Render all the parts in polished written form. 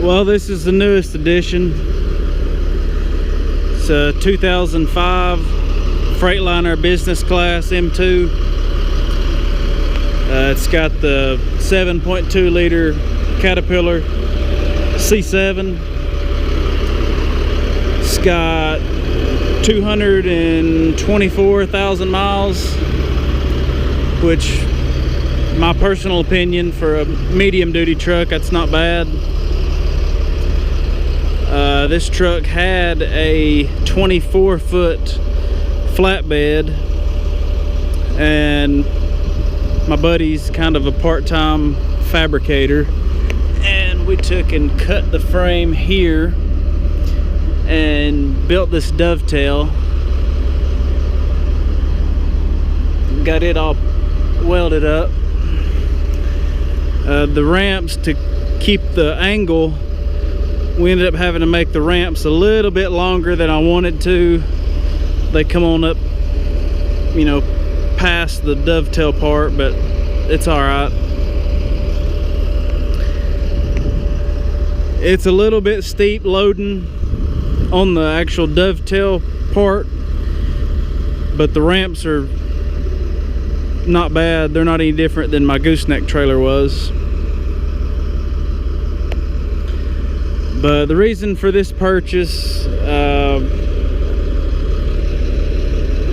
Well, this is the newest edition. It's a 2005 Freightliner business class M2. It's got the 7.2 liter Caterpillar C7. It's got 224,000 miles, which, my personal opinion, for a medium duty truck, that's not bad. This truck had a 24-foot flatbed, and my buddy's kind of a part-time fabricator, and we took and cut the frame here and built this dovetail. Got it all welded up. The ramps, to keep the angle, we ended up having to make the ramps a little bit longer than I wanted to. They come on up, you know, past the dovetail part, but it's all right. It's a little bit steep loading on the actual dovetail part, but the ramps are not bad. They're not any different than my gooseneck trailer was. But the reason for this purchase,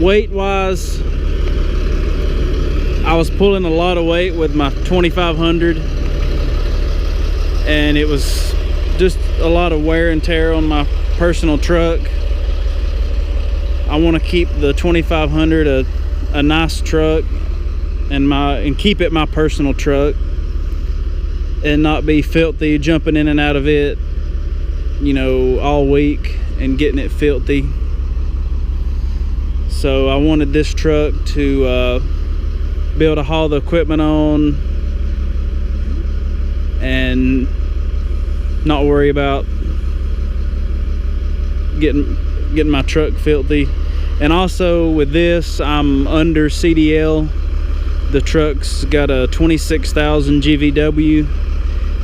weight wise, I was pulling a lot of weight with my 2500, and it was just a lot of wear and tear on my personal truck. I want to keep the 2500 a nice truck and keep it my personal truck, and not be filthy jumping in and out of it, you know, all week and getting it filthy. So I wanted this truck to be able to haul the equipment on and not worry about getting my truck filthy. And also with this, I'm under CDL. The truck's got a 26,000 GVW,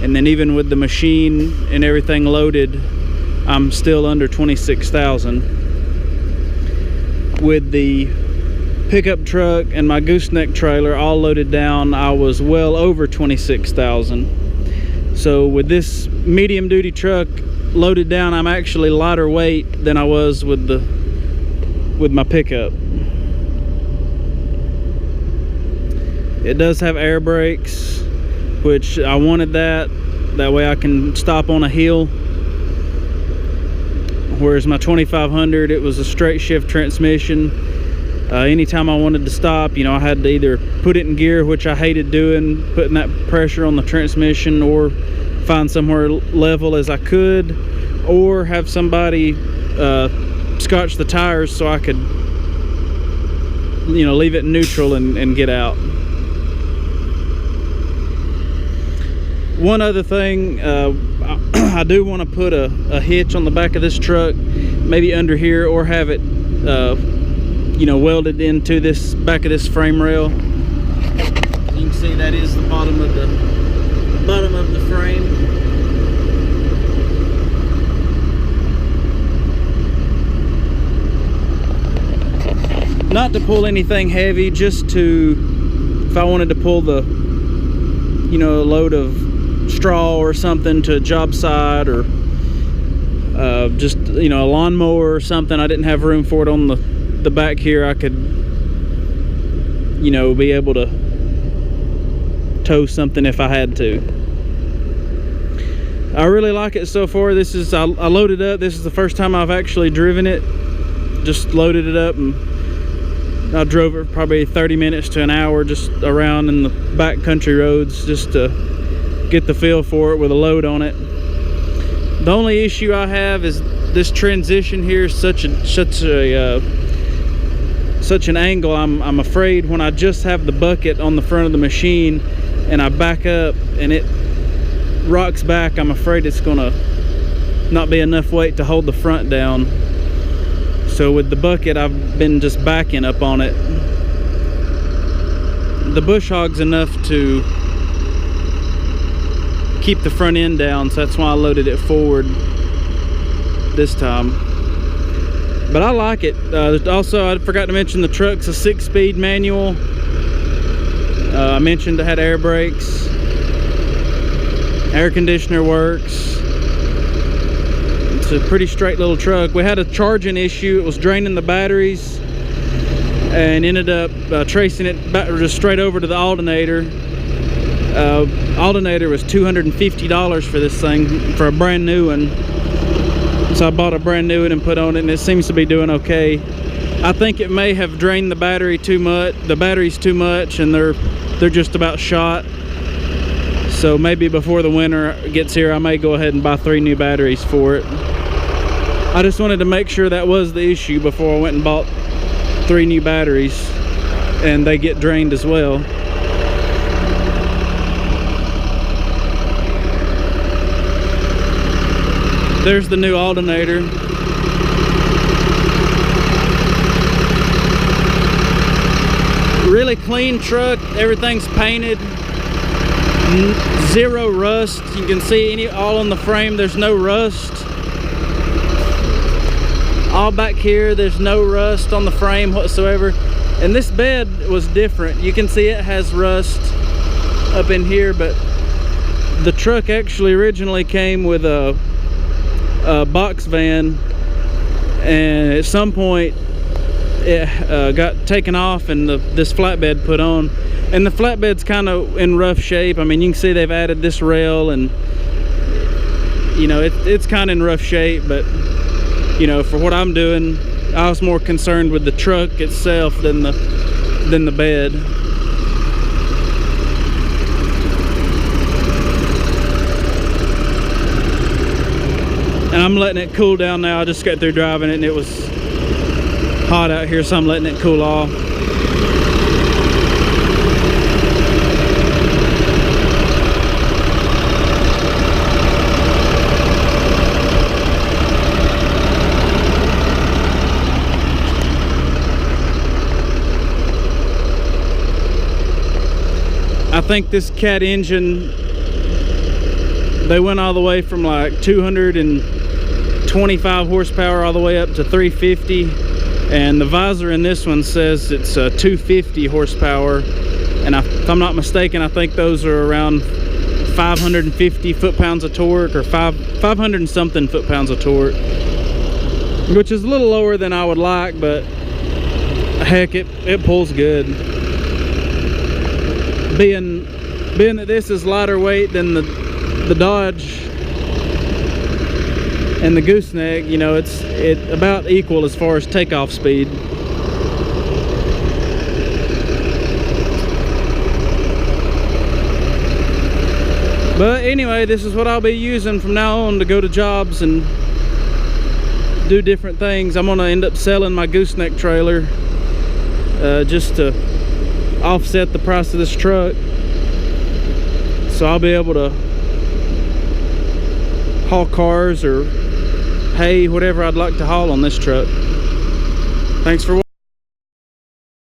and then even with the machine and everything loaded, I'm still under 26,000. With the pickup truck and my gooseneck trailer all loaded down, I was well over 26,000. So with this medium duty truck loaded down, I'm actually lighter weight than I was with my pickup. It does have air brakes, which I wanted that way I can stop on a hill. Whereas my 2500, it was a straight shift transmission. Anytime I wanted to stop, you know, I had to either put it in gear, which I hated doing, putting that pressure on the transmission, or find somewhere level as I could, or have somebody scotch the tires so I could, you know, leave it in neutral and get out. One other thing, I do want to put a hitch on the back of this truck, maybe under here, or have it you know, welded into this back of this frame rail. You can see that is the bottom of the frame. Not to pull anything heavy, just to, if I wanted to pull the, you know, a load of straw or something to a job site, or just, you know, a lawnmower or something. I didn't have room for it on the back here. I could, you know, be able to tow something if I had to. I really like it so far. This is, I loaded up. This is the first time I've actually driven it. Just loaded it up, and I drove it probably 30 minutes to an hour just around in the back country roads, just to get the feel for it with a load on it. The only issue I have is this transition here is such an angle. I'm afraid when I just have the bucket on the front of the machine and I back up and it rocks back, I'm afraid it's gonna not be enough weight to hold the front down. So with the bucket, I've been just backing up on it. The bush hog's enough to keep the front end down, so that's why I loaded it forward this time. But I like it. Also, I forgot to mention the truck's a 6-speed manual. I mentioned it had air brakes, air conditioner works. It's a pretty straight little truck. We had a charging issue. It was draining the batteries and ended up tracing it back just straight over to the alternator. Alternator was $250 for this thing, for a brand new one. So I bought a brand new one and put on it, and it seems to be doing okay. I think it may have drained the battery too much, the batteries too much, and they're just about shot. So maybe before the winter gets here, I may go ahead and buy 3 new batteries for it. I just wanted to make sure that was the issue before I went and bought 3 new batteries, and they get drained as well. There's the new alternator. Really clean truck. Everything's painted. Zero rust. You can see all on the frame. There's no rust. All back here, there's no rust on the frame whatsoever. And this bed was different. You can see it has rust up in here, but the truck actually originally came with a box van, and at some point it got taken off and this flatbed put on, and the flatbed's kind of in rough shape. I mean, you can see they've added this rail, and you know it's kind of in rough shape, but you know, for what I'm doing, I was more concerned with the truck itself than the bed. And I'm letting it cool down now. I just got through driving it and it was hot out here, so I'm letting it cool off. I think this Cat engine, they went all the way from like 225 horsepower all the way up to 350, and the visor in this one says it's 250 horsepower, and if I'm not mistaken, I think those are around 550 foot-pounds of torque, or 500 and something foot-pounds of torque, which is a little lower than I would like, but heck, it pulls good. Being that this is lighter weight than the Dodge and the gooseneck, you know, it's about equal as far as takeoff speed. But anyway, this is what I'll be using from now on to go to jobs and do different things. I'm gonna end up selling my gooseneck trailer just to offset the price of this truck, so I'll be able to haul cars or hay, whatever I'd like to haul on this truck. Thanks for watching.